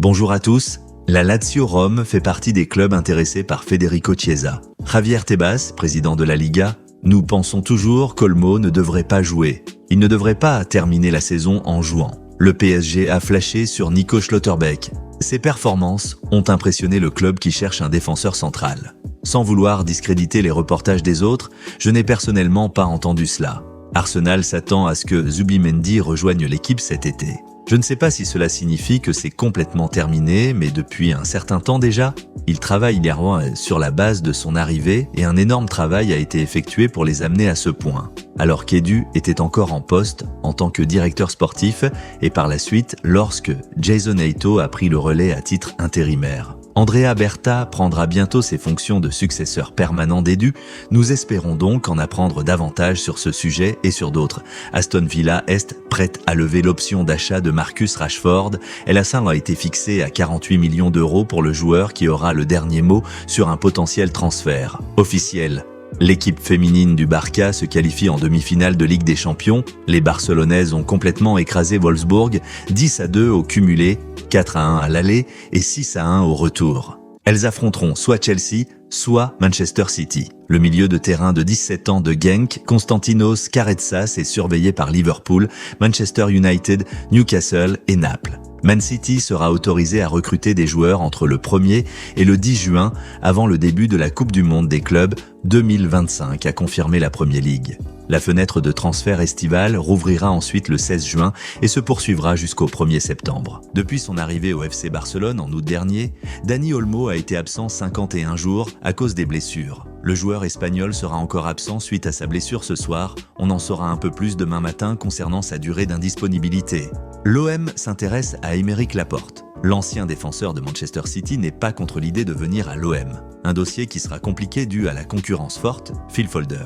Bonjour à tous, la Lazio Rome fait partie des clubs intéressés par Federico Chiesa. Javier Tebas, président de la Liga, nous pensons toujours qu'Olmo ne devrait pas jouer. Il ne devrait pas terminer la saison en jouant. Le PSG a flashé sur Nico Schlotterbeck. Ses performances ont impressionné le club qui cherche un défenseur central. Sans vouloir discréditer les reportages des autres, je n'ai personnellement pas entendu cela. Arsenal s'attend à ce que Zubimendi rejoigne l'équipe cet été. Je ne sais pas si cela signifie que c'est complètement terminé, mais depuis un certain temps déjà, il travaille sur la base de son arrivée et un énorme travail a été effectué pour les amener à ce point. Alors qu'Edu était encore en poste en tant que directeur sportif et par la suite lorsque Jason Heito a pris le relais à titre intérimaire. Andrea Berta prendra bientôt ses fonctions de successeur permanent d'Edu. Nous espérons donc en apprendre davantage sur ce sujet et sur d'autres. Aston Villa est prête à lever l'option d'achat de Marcus Rashford. La somme a été fixée à 48 millions d'euros pour le joueur qui aura le dernier mot sur un potentiel transfert. Officiel. L'équipe féminine du Barça se qualifie en demi-finale de Ligue des Champions. Les Barcelonaises ont complètement écrasé Wolfsburg, 10-2 au cumulé, 4-1 à l'aller et 6-1 au retour. Elles affronteront soit Chelsea, soit Manchester City. Le milieu de terrain de 17 ans de Genk, Konstantinos Karetsas, est surveillé par Liverpool, Manchester United, Newcastle et Naples. Man City sera autorisé à recruter des joueurs entre le 1er et le 10 juin avant le début de la Coupe du Monde des clubs 2025, a confirmé la Premier League. La fenêtre de transfert estivale rouvrira ensuite le 16 juin et se poursuivra jusqu'au 1er septembre. Depuis son arrivée au FC Barcelone en août dernier, Dani Olmo a été absent 51 jours à cause des blessures. Le joueur espagnol sera encore absent suite à sa blessure ce soir. On en saura un peu plus demain matin concernant sa durée d'indisponibilité. L'OM s'intéresse à Aymeric Laporte. L'ancien défenseur de Manchester City n'est pas contre l'idée de venir à l'OM. Un dossier qui sera compliqué dû à la concurrence forte, Phil Folder.